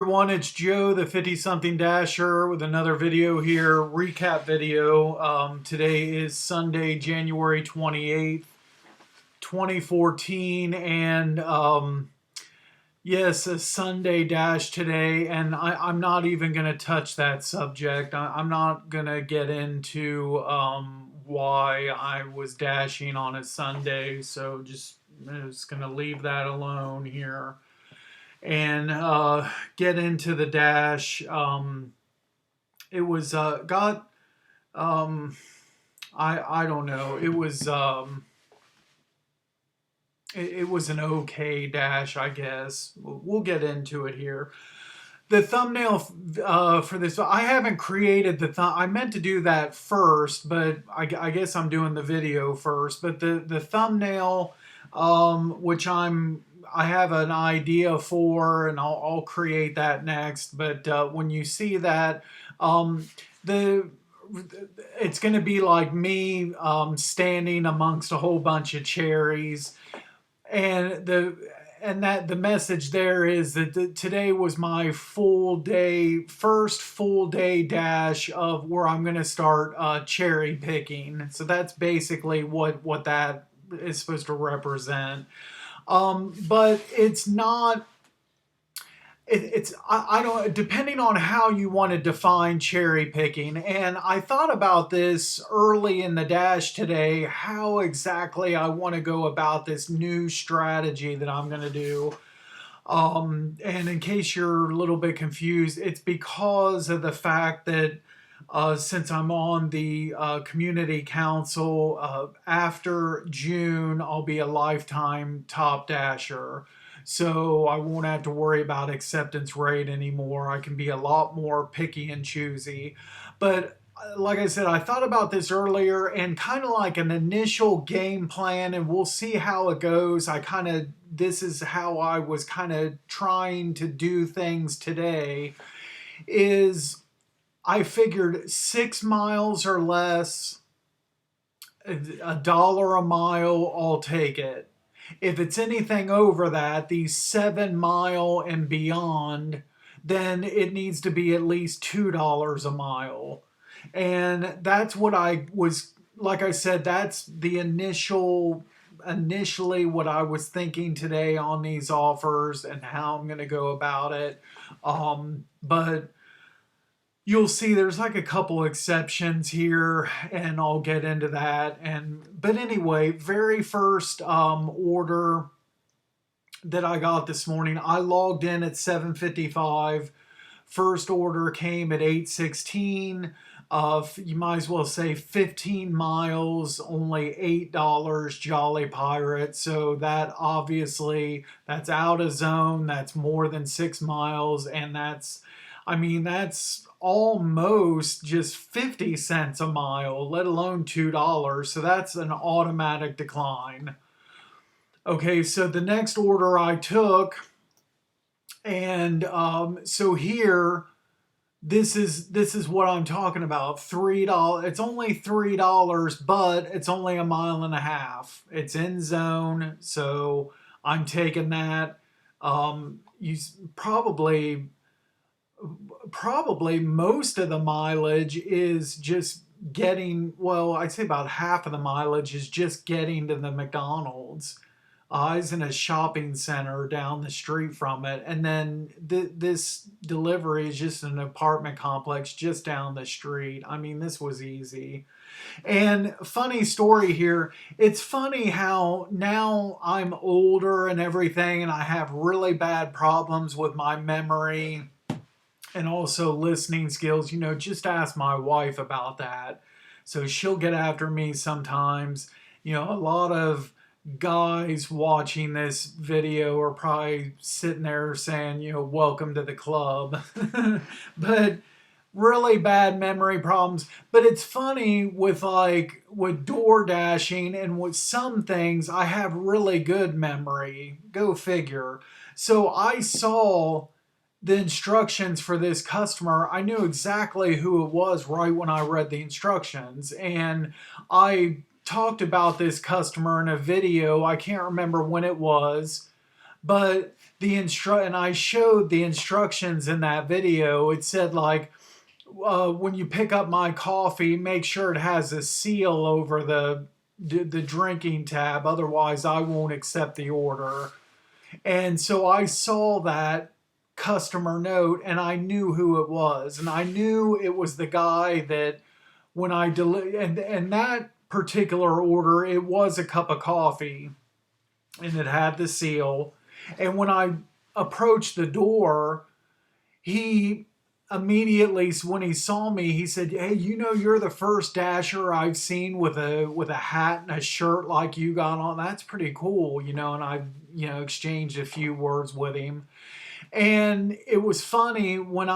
Everyone, it's Joe, the 50-something Dasher, with another video here, recap video. Today is Sunday, January 28th, 2014, and yes, a Sunday dash today, and I'm not even going to touch that subject. I'm not going to get into why I was dashing on a Sunday, so I'm just going to leave that alone here and get into the dash. It was got I don't know. It was an okay dash, I guess. We'll get into it here. The thumbnail for this, I haven't created the I meant to do that first, but I guess I'm doing the video first. But the thumbnail, which I have an idea for, and I'll create that next. But when you see that, the it's going to be like me standing amongst a whole bunch of cherries, and the message there is that today was my first full day dash of where I'm going to start cherry picking. So that's basically what that is supposed to represent. But it's not. I don't, depending on how you want to define cherry picking. And I thought about this early in the dash today, how exactly I want to go about this new strategy that I'm going to do. And in case you're a little bit confused, it's because of the fact that since I'm on the community council, after June, I'll be a lifetime top dasher. So I won't have to worry about acceptance rate anymore. I can be a lot more picky and choosy. But like I said, I thought about this earlier and kind of like an initial game plan, and we'll see how it goes. This is how I was kind of trying to do things today, is I figured 6 miles or less, $1 a mile, I'll take it. If it's anything over that, these 7 mile and beyond, then it needs to be at least $2 a mile. And that's what like I said, that's the initially what I was thinking today on these offers and how I'm going to go about it. But you'll see there's like a couple exceptions here, and I'll get into that. But anyway, very first order that I got this morning, I logged in at 7:55. First order came at 8:16. You might as well say 15 miles, only $8, Jolly Pirate. So that obviously, that's out of zone. That's more than 6 miles, and that's almost just 50 cents a mile, let alone $2. So that's an automatic decline. Okay, so the next order I took, and so here, this is what I'm talking about. $3. It's only $3, but it's only a mile and a half. It's in zone, so I'm taking that. You probably most of the mileage is just getting, well, I'd say about half of the mileage is just getting to the McDonald's. I was in a shopping center down the street from it, and then this delivery is just an apartment complex just down the street. This was easy. And funny story here, it's funny how now I'm older and everything, and I have really bad problems with my memory and also listening skills. Just ask my wife about that. So she'll get after me sometimes. A lot of guys watching this video are probably sitting there saying, welcome to the club. But really bad memory problems. But it's funny with door dashing, and with some things I have really good memory. Go figure. So I saw the instructions for this customer. I knew exactly who it was right when I read the instructions, and I talked about this customer in a video. I can't remember when it was, But and I showed the instructions in that video. It said like, when you pick up my coffee, make sure it has a seal over the drinking tab. Otherwise, I won't accept the order. And so I saw that customer note and I knew who it was. And I knew it was the guy that when I and that particular order, it was a cup of coffee and it had the seal. And when I approached the door, he immediately, when he saw me, he said, "Hey, you're the first Dasher I've seen with a hat and a shirt like you got on. That's pretty cool." And I exchanged a few words with him. And it was funny when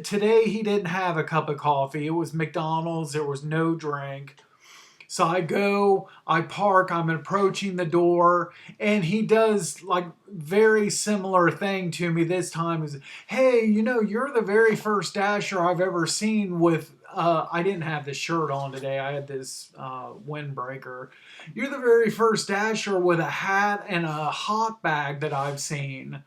today he didn't have a cup of coffee. It was McDonald's. There was no drink. So I park, I'm approaching the door, and he does like very similar thing to me this time. Is, "Hey, you're the very first Dasher I've ever seen with." I didn't have this shirt on today. I had this windbreaker. "You're the very first Dasher with a hat and a hot bag that I've seen."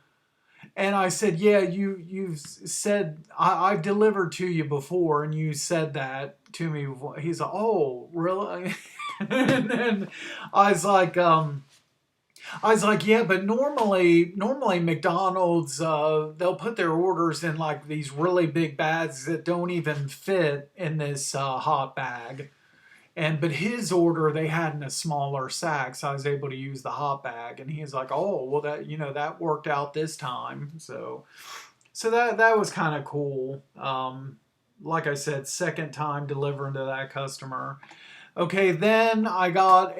And I said, "Yeah, you've said I've delivered to you before, and you said that to me before." He's like, "Oh, really?" And then I was like, "Yeah, but normally McDonald's, they'll put their orders in like these really big bags that don't even fit in this hot bag." But his order they had in a smaller sack, so I was able to use the hot bag. And he's like, "Oh, well, that worked out this time." So that was kind of cool. Like I said, second time delivering to that customer. Okay, then I got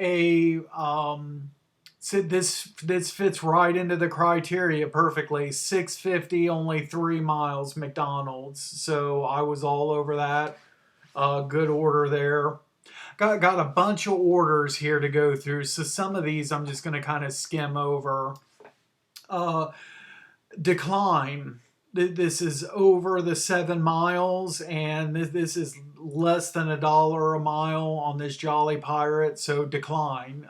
so this fits right into the criteria perfectly. 650, only 3 miles, McDonald's. So I was all over that. Good order there. Got a bunch of orders here to go through, so some of these I'm just going to kind of skim over. Decline. This is over the 7 miles, and this is less than $1 a mile on this Jolly Pirate, so decline.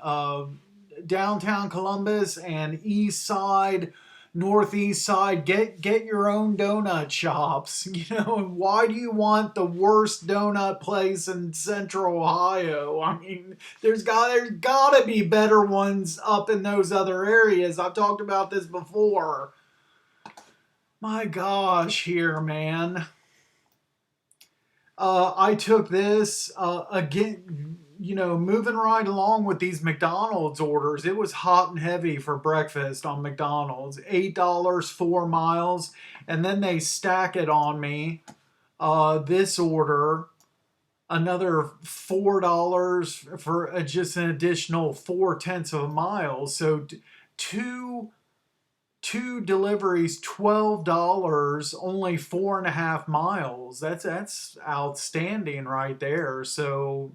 Downtown Columbus and East Side, Northeast Side, get your own donut shops. Why do you want the worst donut place in Central Ohio? I mean, there's gotta be better ones up in those other areas. I've talked about this before. My gosh, here, man. I took this again. Moving right along with these McDonald's orders, it was hot and heavy for breakfast on McDonald's. $8, 4 miles, and then they stack it on me. This order, another $4 for just an additional 4/10 of a mile. So two deliveries, $12, only 4.5 miles. That's outstanding right there. So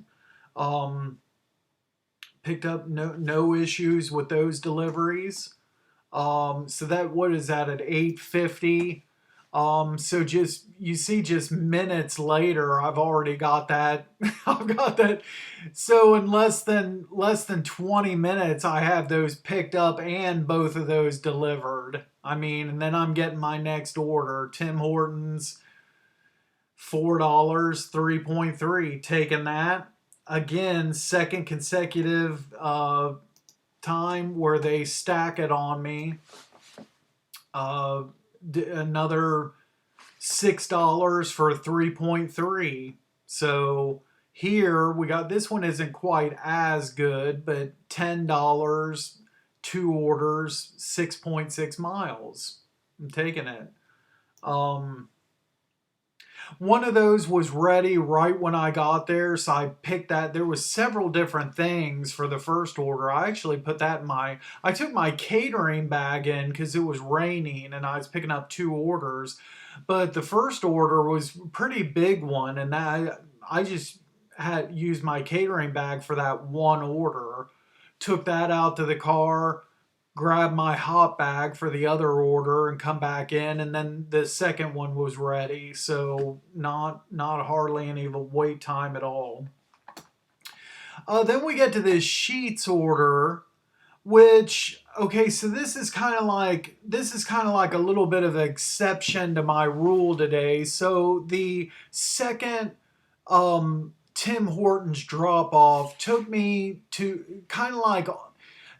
picked up no issues with those deliveries. So what is that at 8:50? So just minutes later, I've already got that. I've got that. So in less than 20 minutes, I have those picked up and both of those delivered. I mean, and then I'm getting my next order, Tim Hortons, $4, 3.3. Taking that. Again, second consecutive time where they stack it on me. Another $6 for 3.3. So here we got, this one isn't quite as good, but $10, 2 orders, 6.6 miles. I'm taking it. One of those was ready right when I got there, so I picked that. There was several different things for the first order. I actually put that in I took my catering bag in because it was raining and I was picking up 2 orders. But the first order was a pretty big one, and I just had used my catering bag for that one order. Took that out to the car, grab my hot bag for the other order and come back in, and then the second one was ready, so not hardly any of a wait time at all. Then we get to this Sheets order, which, okay, so this is kind of like a little bit of an exception to my rule today. So the second Tim Hortons drop off took me to kind of like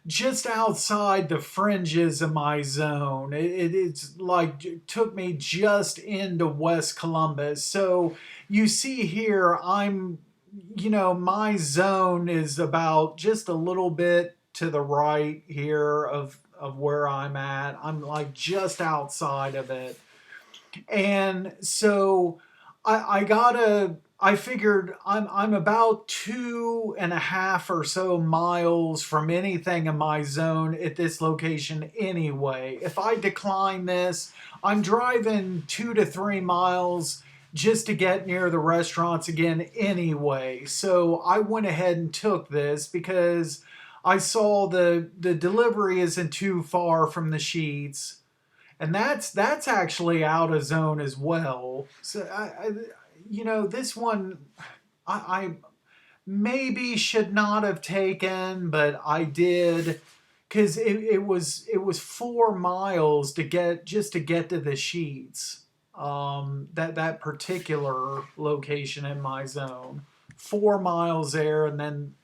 just outside the fringes of my zone. It's like it took me just into West Columbus. So you see here, my zone is about just a little bit to the right here of where I'm at. I'm like just outside of it. And so I figured I'm about 2.5 or so miles from anything in my zone at this location anyway. If I decline this, I'm driving 2 to 3 miles just to get near the restaurants again anyway. So I went ahead and took this because I saw the delivery isn't too far from the Sheets, and that's actually out of zone as well. So this one I maybe should not have taken, but I did because it was 4 miles to get to the Sheets. That particular location in my zone, 4 miles there, and then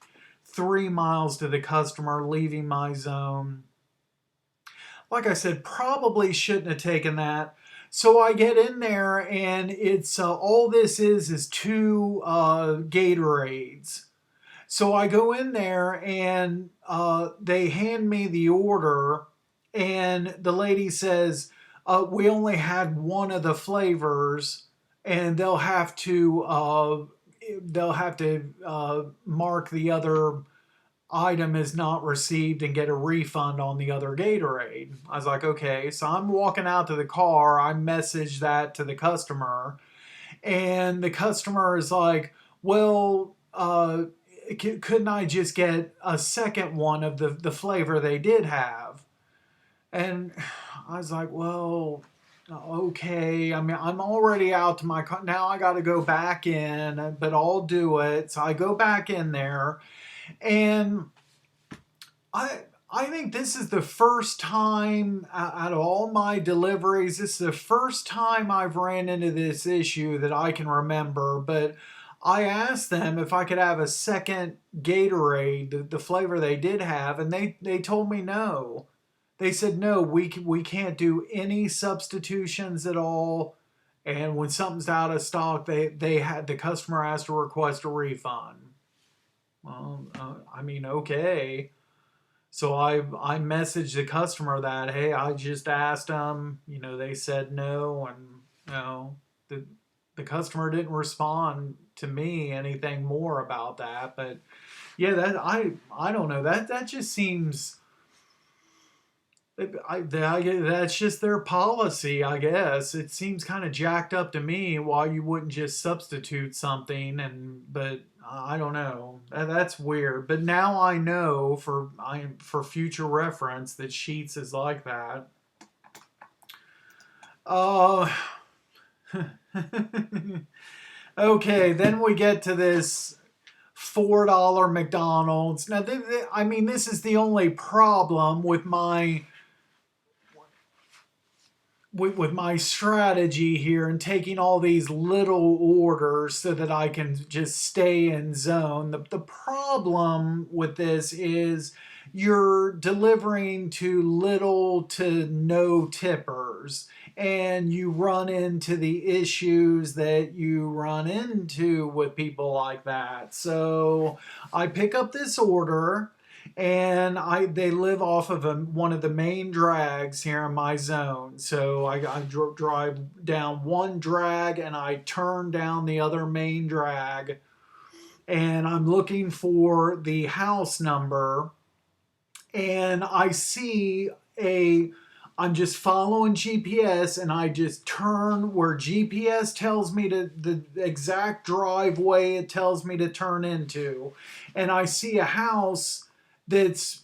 3 miles to the customer leaving my zone. Like I said, probably shouldn't have taken that. So I get in there, and it's all this is two Gatorades. So I go in there, and they hand me the order, and the lady says, "We only had one of the flavors, and they'll have to mark the other item is not received and get a refund on the other Gatorade." I was like, okay. So I'm walking out to the car. I message that to the customer, and the customer is like, well, couldn't I just get a second one of the flavor they did have? And I was like, well, okay. I mean, I'm already out to my car. Now I got to go back in, but I'll do it. So I go back in there, and I think this is the first time out of all my deliveries, this is the first time I've ran into this issue that I can remember. But I asked them if I could have a second Gatorade, the flavor they did have, and they told me no. They said no, we can't do any substitutions at all. And when something's out of stock, the customer has to request a refund. Well, I mean, okay. So I messaged the customer that, hey, I just asked them, they said no, and the the customer didn't respond to me anything more about that. But yeah, I don't know, that just seems, that's just their policy, I guess. It seems kind of jacked up to me why you wouldn't just substitute something, but I don't know. That's weird. But now I know for future reference that Sheets is like that. Uh, okay, then we get to this $4 McDonald's. Now, I mean, this is the only problem with my strategy here and taking all these little orders so that I can just stay in zone. The problem with this is you're delivering to little to no tippers, and you run into the issues that you run into with people like that. So I pick up this order, and they live off of one of the main drags here in my zone. So I drive down one drag, and I turn down the other main drag, and I'm looking for the house number, and I'm just following GPS, and I just turn where GPS tells me the exact driveway it tells me to turn into, and I see a house that's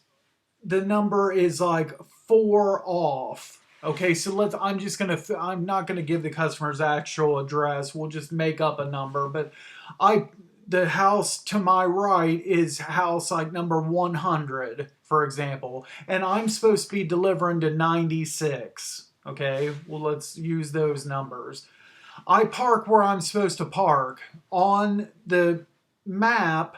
the number is like 4 off. Okay, so I'm not gonna give the customer's actual address. We'll just make up a number. But I the house to my right is house like number 100, for example, and I'm supposed to be delivering to 96. Okay, well, let's use those numbers. I park where I'm supposed to park on the map.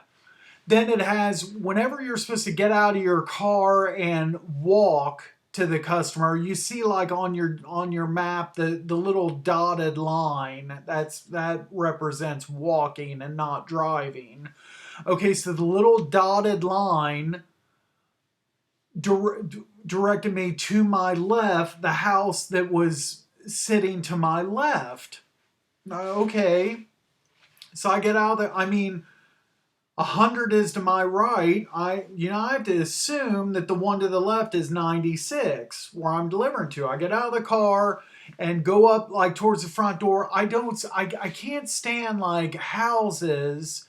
Then it has, whenever you're supposed to get out of your car and walk to the customer, you see like on your map the little dotted line that represents walking and not driving. Okay, so the little dotted line directed me to my left, the house that was sitting to my left. Okay, so I get out of there. I mean, 100 is to my right. I have to assume that the one to the left is 96, where I'm delivering to. I get out of the car and go up like towards the front door. I can't stand like houses,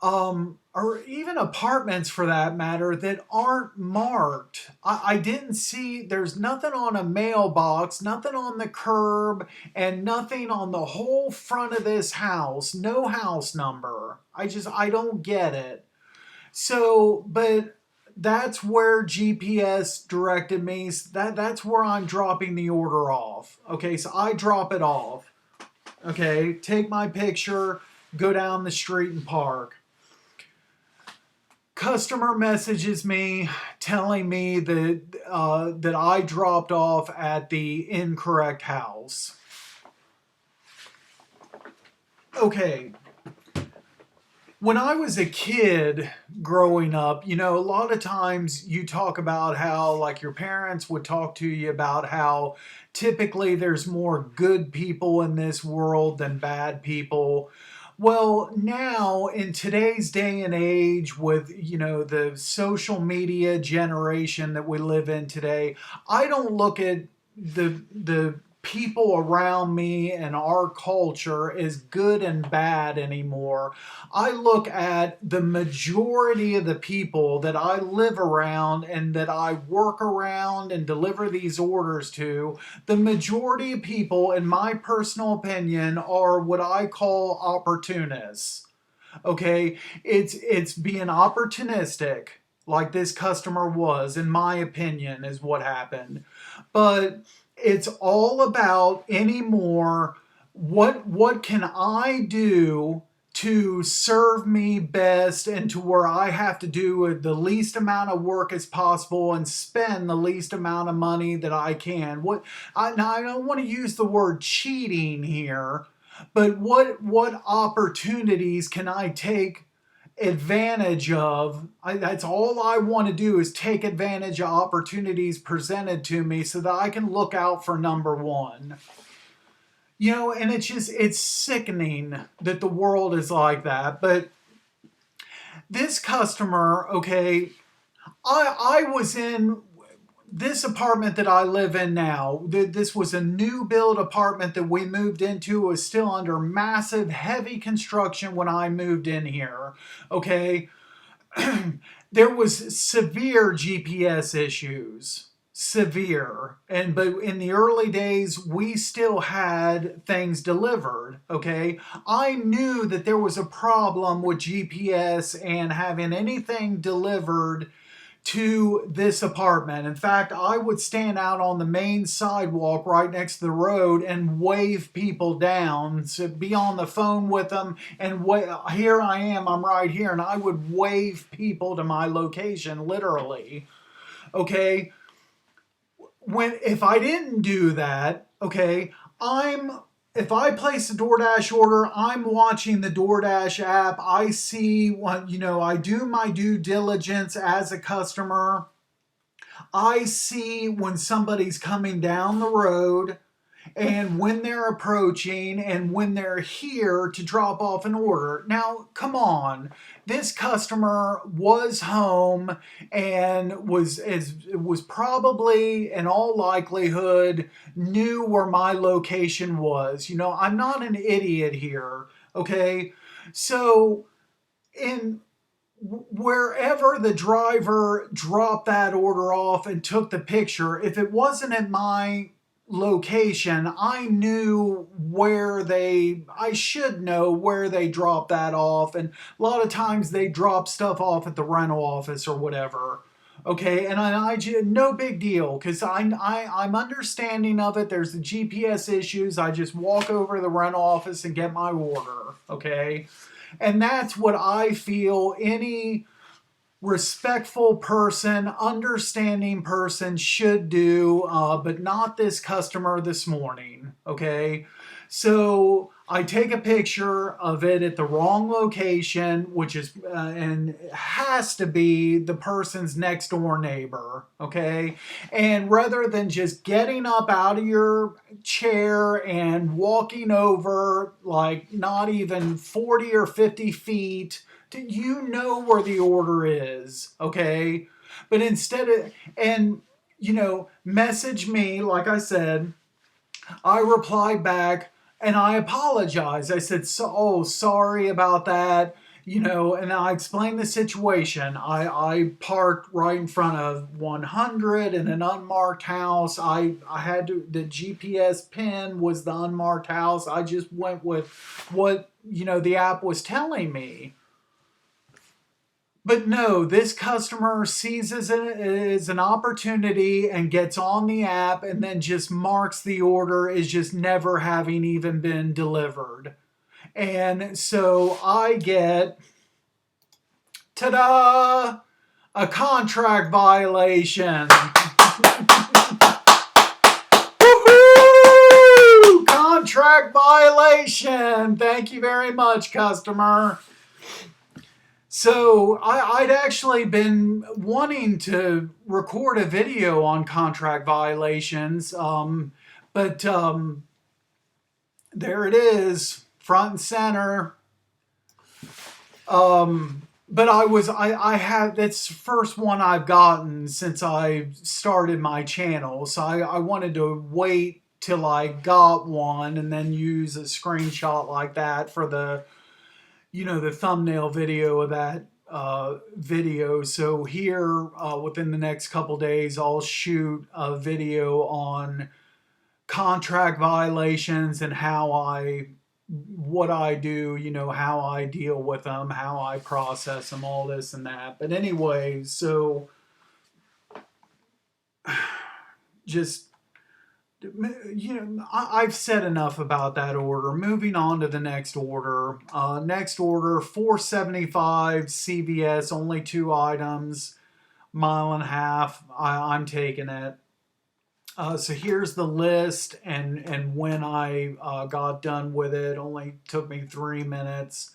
or even apartments for that matter, that aren't marked. I didn't see, there's nothing on a mailbox, nothing on the curb, and nothing on the whole front of this house. No house number. I don't get it. So, but that's where GPS directed me. That's where I'm dropping the order off. Okay, so I drop it off. Okay, take my picture, go down the street and park. Customer messages me telling me that I dropped off at the incorrect house. Okay. When I was a kid growing up, a lot of times you talk about how, like, your parents would talk to you about how typically there's more good people in this world than bad people. Well, now in today's day and age with, the social media generation that we live in today, I don't look at the people around me and our culture as good and bad anymore. I look at the majority of the people that I live around and that I work around and deliver these orders to. The majority of people, in my personal opinion, are what I call opportunists. Okay, it's being opportunistic, like this customer was, in my opinion, is what happened. But it's all about anymore what can I do to serve me best and to where I have to do the least amount of work as possible and spend the least amount of money that I can. Now I don't want to use the word cheating here, but what opportunities can I take advantage of? That's all I want to do, is take advantage of opportunities presented to me so that I can look out for number one. And it's sickening that the world is like that. But this customer, okay, I was in this apartment that I live in now. This was a new build apartment that we moved into. It was still under massive, heavy construction when I moved in here. Okay. There was severe GPS issues. Severe. But in the early days, we still had things delivered. Okay. I knew that there was a problem with GPS and having anything delivered to this apartment. In fact, I would stand out on the main sidewalk right next to the road and wave people down, to be on the phone with them, and here I am, I'm right here, and I would wave people to my location, literally. Okay, if I didn't do that, okay, if I place a DoorDash order, I'm watching the DoorDash app. I see what, I do my due diligence as a customer. I see when somebody's coming down the road and when they're approaching and when they're here to drop off an order. Now, come on. This customer was home and was probably, in all likelihood, knew where my location was. I'm not an idiot here, okay? So, wherever the driver dropped that order off and took the picture, if it wasn't at my location, I knew I should know where they drop that off. And a lot of times they drop stuff off at the rental office or whatever. Okay, and no big deal because I'm understanding of it. There's the GPS issues. I just walk over to the rental office and get my order. Okay, and that's what I feel any respectful person, understanding person should do, but not this customer this morning. Okay, so I take a picture of it at the wrong location, which is and has to be the person's next door neighbor. Okay, and rather than just getting up out of your chair and walking over like not even 40 or 50 feet, you know where the order is. Okay, but instead of, and message me, like I said, I replied back and I apologized. I said, oh, sorry about that. And I explained the situation. I parked right in front of 100 in an unmarked house. I had to, the GPS pin was the unmarked house. I just went with what, the app was telling me. But no, this customer seizes it as an opportunity and gets on the app and then just marks the order as just never having even been delivered. And so I get, ta-da, a contract violation. Woohoo! Contract violation. Thank you very much, customer. So I'd actually been wanting to record a video on contract violations, but there it is, front and center. But I have, that's the first one I've gotten since I started my channel. So I wanted to wait till I got one and then use a screenshot like that for the thumbnail video of that video. So here, within the next couple days, I'll shoot a video on contract violations and what I do, how I deal with them, how I process them, all this and that. But anyway, so just, I've said enough about that order. Moving on to the next order. Next order, $4.75 CVS, only 2 items, mile and a half. I'm taking it. So here's the list and when I got done with it. Only took me 3 minutes.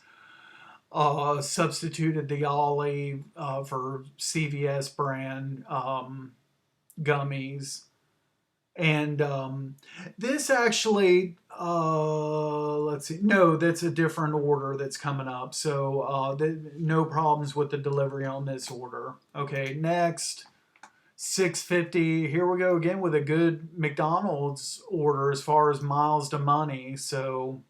Substituted the Ollie for CVS brand gummies. And this actually, let's see, no, that's a different order that's coming up. So no problems with the delivery on this order. Okay, next, $6.50. Here we go again with a good McDonald's order as far as miles to money. So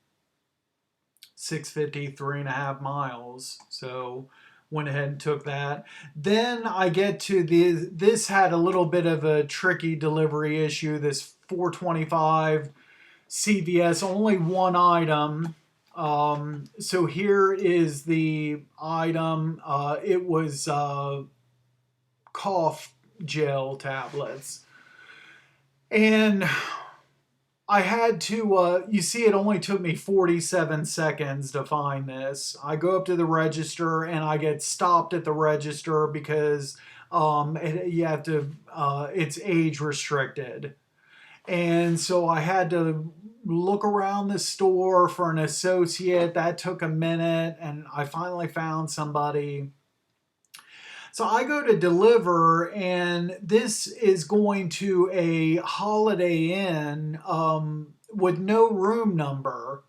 $6.50, 3.5 miles. So went ahead and took that. Then I get to this had a little bit of a tricky delivery issue. This $4.25 CVS, only 1 item. So here is the item. It was cough gel tablets. And I had to, you see, it only took me 47 seconds to find this. I go up to the register and I get stopped at the register because you have to, it's age restricted. And so I had to look around the store for an associate. That took a minute and I finally found somebody. So I go to deliver, and this is going to a Holiday Inn with no room number.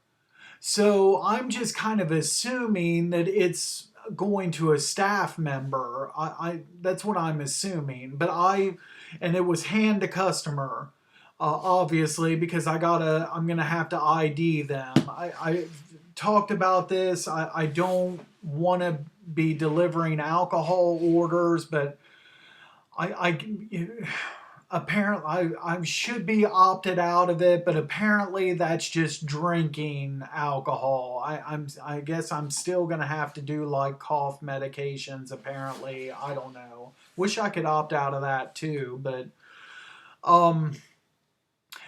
So I'm just kind of assuming that it's going to a staff member. That's what I'm assuming. But and it was hand to customer, obviously, because I'm gonna have to ID them. I talked about this. I don't want to be delivering alcohol orders, but apparently I should be opted out of it, but apparently that's just drinking alcohol. I guess I'm still gonna have to do like cough medications. Apparently, I don't know. Wish I could opt out of that too, but um.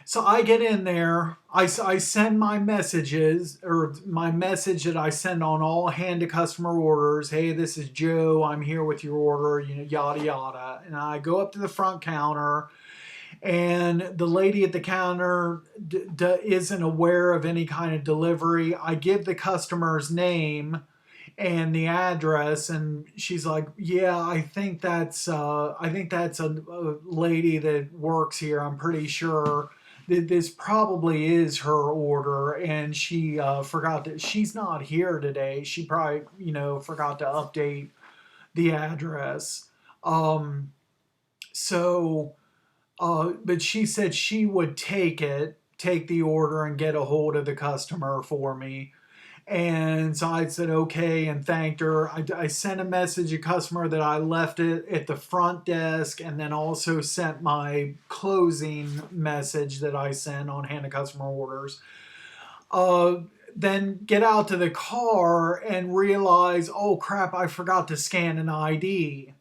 So I get in there, I send my messages, or my message that I send on all hand to customer orders. Hey, this is Joe. I'm here with your order, yada, yada. And I go up to the front counter, and the lady at the counter isn't aware of any kind of delivery. I give the customer's name and the address, and she's like, yeah, I think that's a lady that works here. I'm pretty sure that this probably is her order, and she forgot that she's not here today. She probably forgot to update the address. um so but she said she would take the order and get a hold of the customer for me. And so I said, okay, and thanked her. I sent a message to customer that I left it at the front desk, and then also sent my closing message that I sent on hand to customer orders. Uh, then get out to the car and realize, oh crap, I forgot to scan an ID.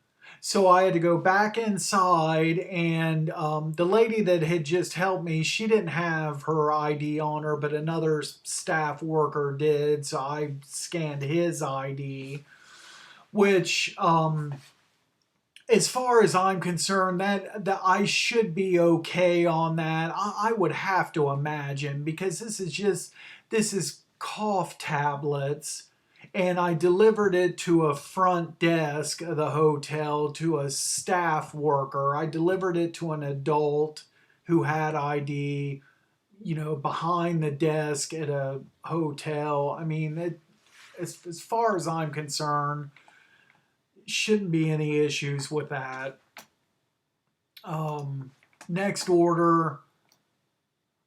So I had to go back inside, and the lady that had just helped me, she didn't have her ID on her, but another staff worker did. So I scanned his ID, which, as far as I'm concerned, that I should be okay on that. I would have to imagine, because this is cough tablets, and I delivered it to a front desk of the hotel, to a staff worker. I delivered it to an adult who had ID, behind the desk at a hotel. I mean, as far as I'm concerned, shouldn't be any issues with that. Next order,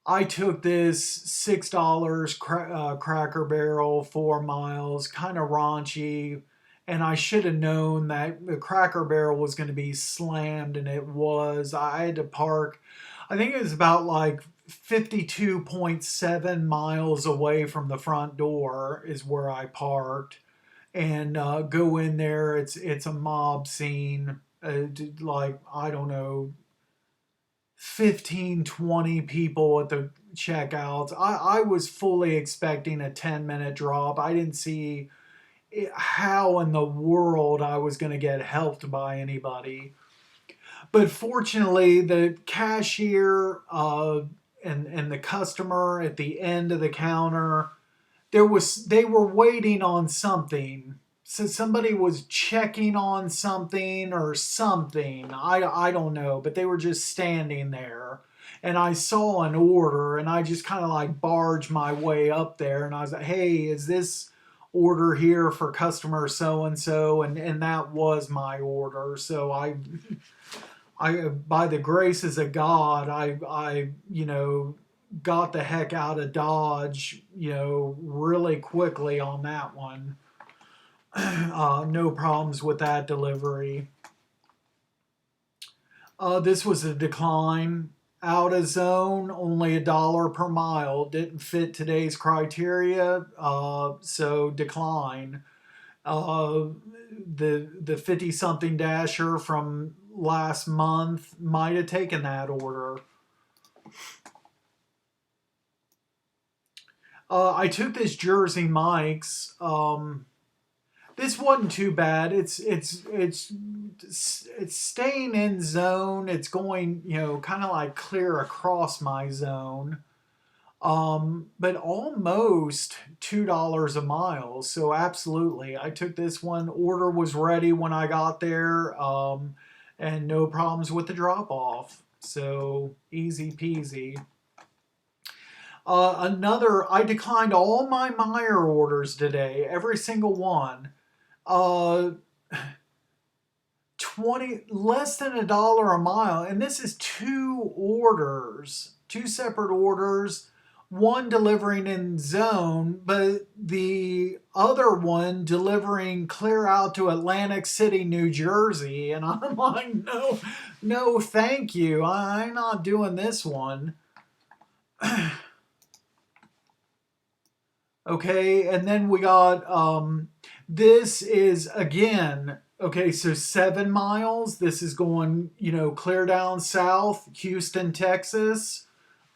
I took this $6 Cracker Barrel, 4 miles, kind of raunchy, and I should have known that the Cracker Barrel was going to be slammed, and it was. I had to park. I think it was about like 52.7 miles away from the front door is where I parked, and go in there. It's a mob scene. Like, I don't know, 15, 20 people at the checkouts. I was fully expecting a 10-minute drop. I didn't see how in the world I was going to get helped by anybody. But fortunately, the cashier and the customer at the end of the counter, they were waiting on something. So somebody was checking on something or something. I don't know, but they were just standing there. And I saw an order, and I just kind of like barged my way up there, and I was like, hey, is this order here for customer so and so? And that was my order. So I by the graces of God, I got the heck out of Dodge, really quickly on that one. No problems with that delivery. This was a decline. Out of zone, only $1 per mile. Didn't fit today's criteria, so decline. Uh, the 50 something dasher from last month might have taken that order. I took this Jersey Mike's. This wasn't too bad. It's staying in zone. It's going, kind of like clear across my zone. But almost $2 a mile. So absolutely, I took this one. Order was ready when I got there, and no problems with the drop off. So easy peasy. I declined all my Meyer orders today, every single one. Uh, 20 less than $1 a mile, and this is two separate orders. one delivering in zone, but the other one delivering clear out to Atlantic City, New Jersey. And I'm like, no, no, thank you. I'm not doing this one. Okay, and then we got this is again, okay, so 7 miles. This is going, clear down south, Houston, Texas.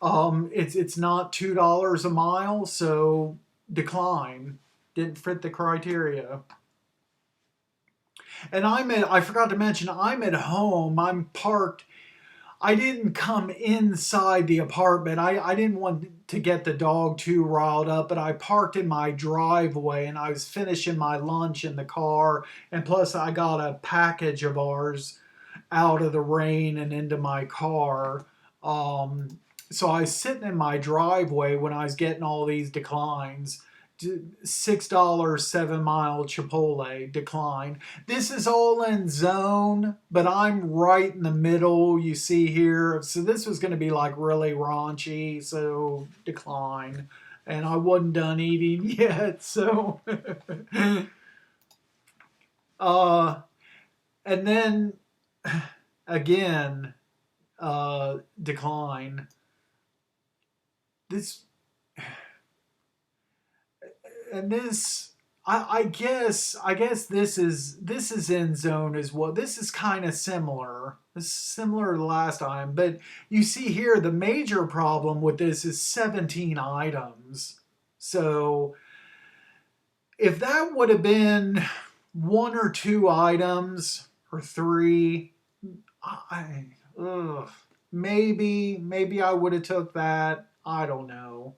It's not $2 a mile, so decline. Didn't fit the criteria. And I forgot to mention, I'm at home. I'm parked. I didn't come inside the apartment. I didn't want to get the dog too riled up, but I parked in my driveway and I was finishing my lunch in the car. And plus, I got a package of ours out of the rain and into my car. So I was sitting in my driveway when I was getting all these declines. $6 7 mile Chipotle decline. This is all in zone, but I'm right in the middle, you see here. So this was going to be like really raunchy, so decline. And I wasn't done eating yet, so. And then again, decline. This. And this, I guess this is in zone as well. This is kind of similar. This is similar to the last time, but you see here the major problem with this is 17 items. So if that would have been 1 or 2 items or 3, maybe I would have took that. I don't know.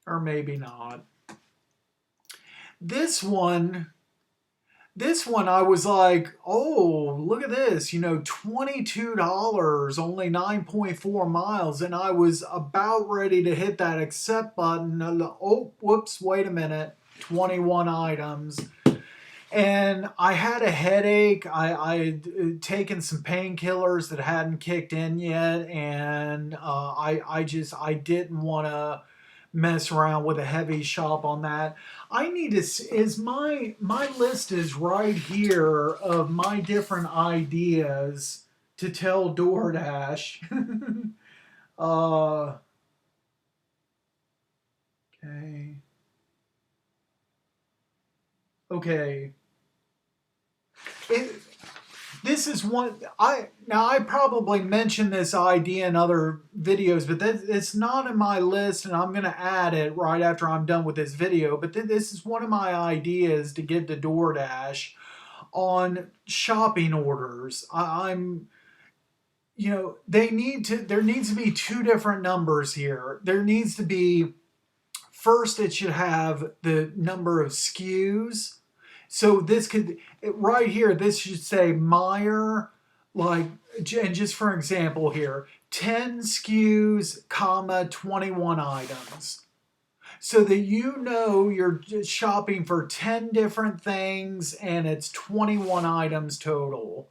Or maybe not. This one I was like, oh, look at this, $22, only 9.4 miles. And I was about ready to hit that accept button. Oh, whoops, wait a minute. 21 items. And I had a headache. I had taken some painkillers that hadn't kicked in yet. And I didn't want to mess around with a heavy shop on that. I need to is my list is right here of my different ideas to tell DoorDash. Okay. Okay. It, this is one I probably mentioned this idea in other videos, but it's not in my list, and I'm going to add it right after I'm done with this video. But this is one of my ideas to give to DoorDash on shopping orders. I'm there needs to be two different numbers here. There needs to be, first it should have the number of SKUs. So this could, right here, this should say Meyer, like, and just for example here, 10 SKUs, comma, 21 items. So that you're shopping for 10 different things and it's 21 items total.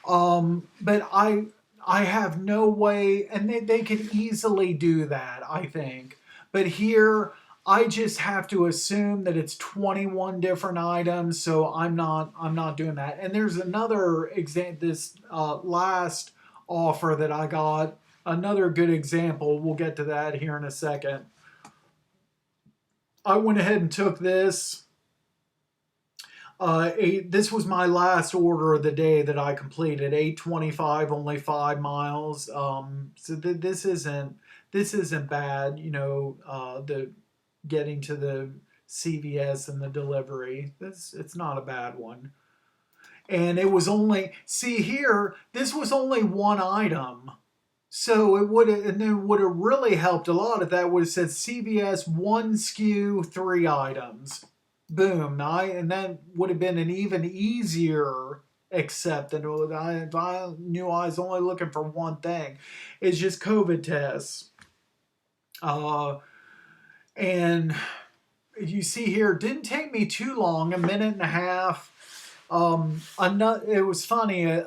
But I have no way, and they could easily do that, I think. But here, I just have to assume that it's 21 different items, so I'm not doing that. And there's another example, this last offer that I got, another good example. We'll get to that here in a second. I went ahead and took this. This was my last order of the day that I completed. 8:25, only 5 miles. So this isn't bad. The getting to the CVS and the delivery. It's not a bad one. And it was only, see here, this was only one item. So it would have really helped a lot if that would have said CVS 1 SKU 3 items. Boom. And that would have been an even easier accept. And if I knew I was only looking for one thing. It's just COVID tests. And you see here, it didn't take me too long, a minute and a half. It was funny.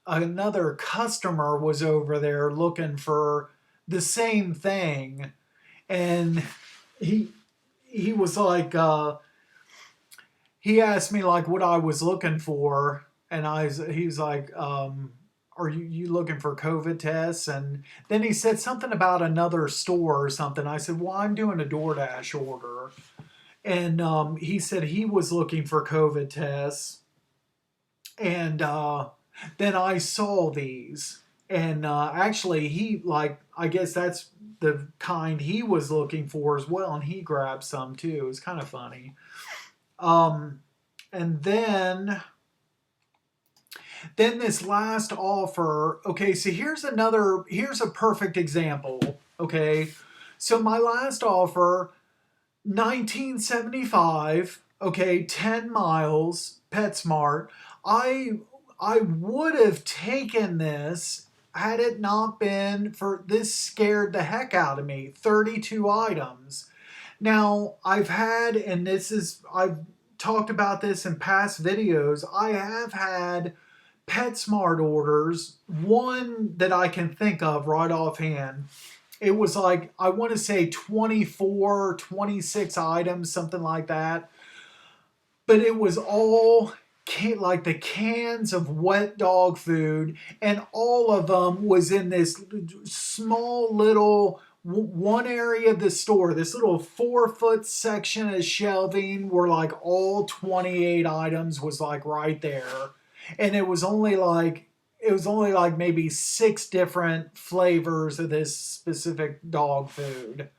Another customer was over there looking for the same thing. And he he was like, he asked me like what I was looking for, and he was like, are you looking for COVID tests? And then he said something about another store or something. I said, well, I'm doing a DoorDash order. And he said he was looking for COVID tests. And then I saw these. And actually, he, like, I guess that's the kind he was looking for as well. And he grabbed some too. It was kind of funny. Um, and then this last offer, okay, so here's a perfect example, okay? So my last offer, 1975, okay, 10 miles, PetSmart. I I would have taken this had it not been for this scared the heck out of me. 32 items. Now, I've talked about this in past videos. I have had PetSmart orders, one that I can think of right offhand. It was like, I want to say 24, 26 items, something like that. But it was all like the cans of wet dog food, and all of them was in this small little one area of the store, this little 4 foot section of shelving where like all 28 items was like right there. And it was only like maybe six different flavors of this specific dog food,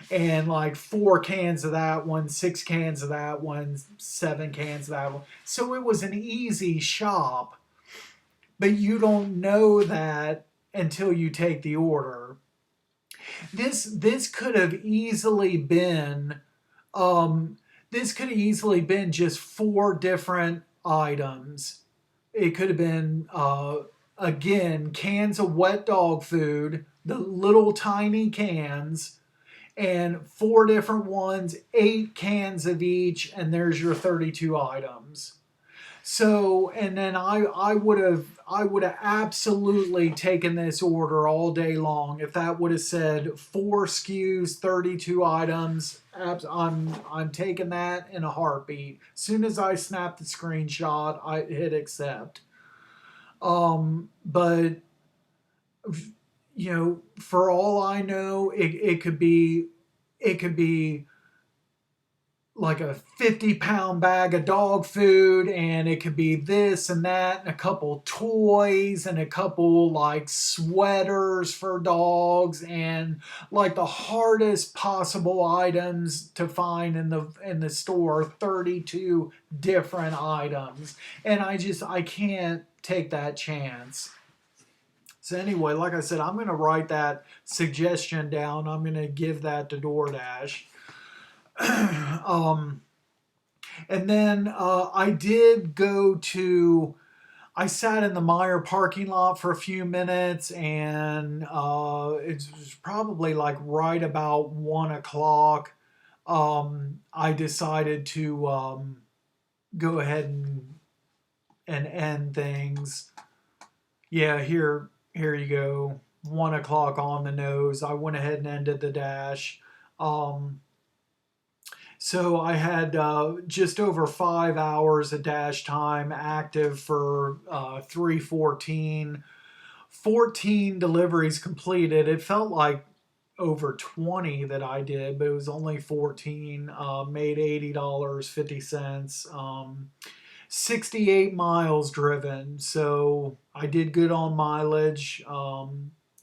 and like 4 cans of that one, 6 cans of that one, 7 cans of that one. So it was an easy shop, but you don't know that until you take the order. This could have easily been just 4 different items. It could have been again, cans of wet dog food, the little tiny cans, and 4 different ones, 8 cans of each, and there's your 32 items. So, and then I would have absolutely taken this order all day long if that would have said 4 SKUs, 32 items. I'm taking that in a heartbeat. As soon as I snapped the screenshot, I hit accept. But for all I know, it could be like a 50-pound bag of dog food, and it could be this and that, and a couple toys, and a couple like sweaters for dogs, and like the hardest possible items to find in the store, 32 different items. And I can't take that chance. So anyway, like I said, I'm going to write that suggestion down. I'm going to give that to DoorDash. um, and then I sat in the Meyer parking lot for a few minutes, and it was probably like right about 1 o'clock. I decided to go ahead and end things. Yeah, here you go. 1 o'clock on the nose. I went ahead and ended the dash. So I had just over 5 hours of dash time active for 314. 14 deliveries completed. It felt like over 20 that I did, but it was only 14. Made $80.50. 68 miles driven. So I did good on mileage.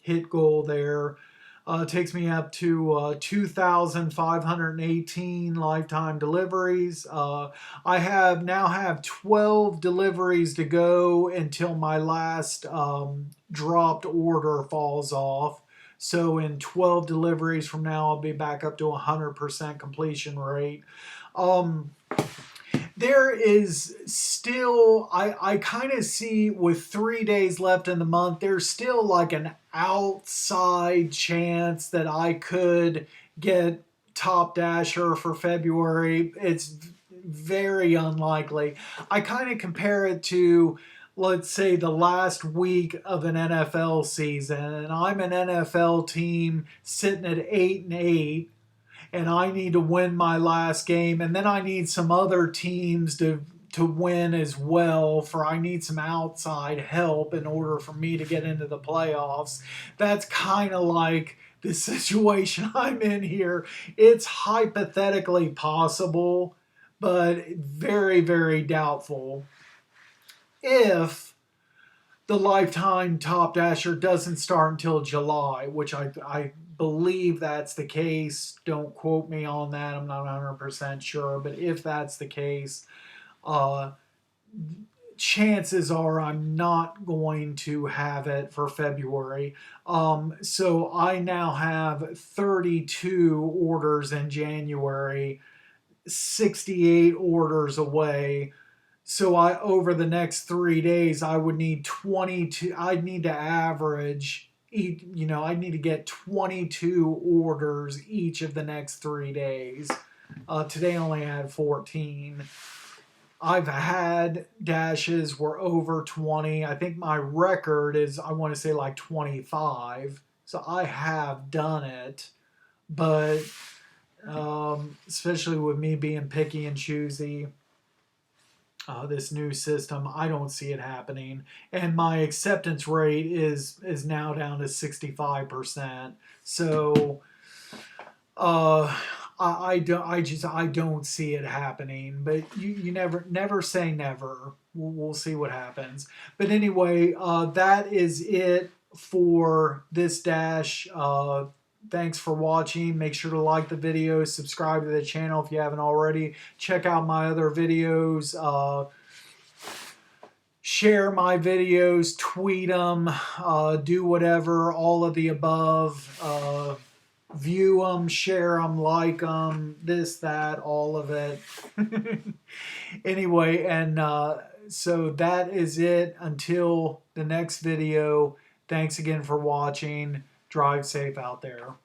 Hit goal there. Takes me up to 2,518 lifetime deliveries. I now have 12 deliveries to go until my last dropped order falls off. So in 12 deliveries from now, I'll be back up to 100% completion rate. There is still, I kind of see with 3 days left in the month, there's still like an outside chance that I could get Top Dasher for February. It's very unlikely. I kind of compare it to let's say, the last week of an NFL season, and I'm an NFL team sitting at 8-8, and I need to win my last game, and then I need some other teams to win as well, for I need some outside help in order for me to get into the playoffs. That's kind of like the situation I'm in here. It's hypothetically possible, but very, very doubtful. If the lifetime Top Dasher doesn't start until July, which I believe that's the case. Don't quote me on that. I'm not 100% sure. But if that's the case, uh, chances are I'm not going to have it for February. So I now have 32 orders in January, 68 orders away. So over the next 3 days, I would need 22. I'd need to average, I need to get 22 orders each of the next 3 days. Today I only had 14. I've had dashes were over 20. I think my record is, I want to say, like 25. So I have done it, but especially with me being picky and choosy, this new system, I don't see it happening. And my acceptance rate is now down to 65%. So I don't see it happening. But you never say never. We'll see what happens. But anyway, that is it for this dash. Thanks for watching. Make sure to like the video, subscribe to the channel if you haven't already. Check out my other videos. Share my videos, tweet them, do whatever, all of the above. View them, share them, like them, this, that, all of it. Anyway, and so that is it until the next video. Thanks again for watching. Drive safe out there.